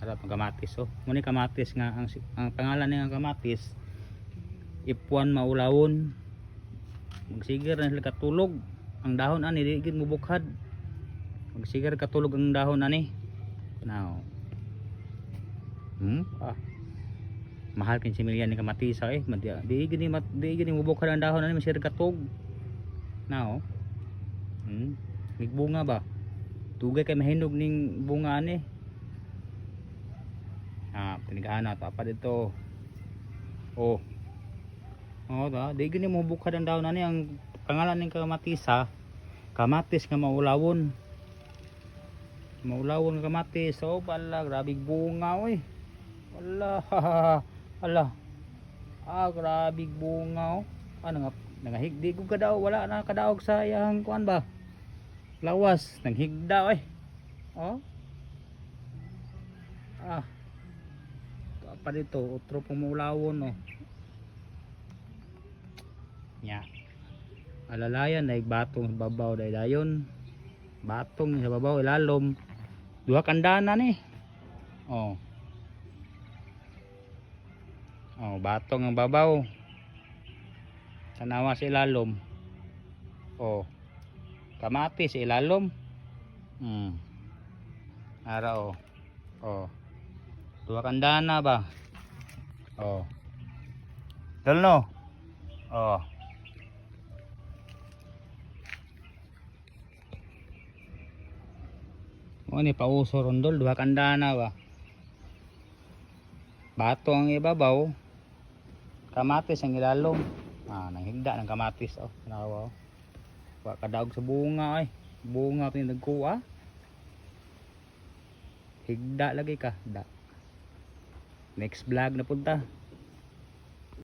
harap ang kamatis. Oh, muna kamatis nga ang pangalan niya kamatis. Ipuan maulawon. Magsigir na sila katulog. Ang dahon ani di gid mubukhad. Magsigir katulog ang dahon ani. Now. Mahal kin si milyan ni kamatis eh. Di gid mubukhad ang dahon ani masir katug. Now. Migbunga ba? Tugay kay mahinog ning bunga ani. Tinigana to apa dito. Oh, di gini mo bukad ang daon ani ang pangalan ning kamatis kamatis nga maulawon. Maulawon nga kamatis. Oh, bala grabe bunga oy. Wala. Ala. Grabe bunga oh. Ano nga nangahigdi ko kadaw wala na kadaog sa iyang kuan ba? Lawas nang higda oy. Oh. Pa dito otro pumulawon oh. Nya. Alalayan ay batong sa babaw dai dayon. Batong sa babaw ilalom. Duha kandana ni. Oh. Batong ang babaw. Tanawa sa ilalom. Oh. Kamatis sa ilalom. Ara oh. Oh. Dua kandana ba? Oh. Dalno. Oh. Ni pauso rondol dua kandana ba? Bato ang ibabaw. Kamatis ang ilalom. Nanghigda ng kamatis oh. Nawa oh. Wa kadaog sa bunga ay. Bunga pa nagkuha. Higda lagi ka. Next vlog na punta.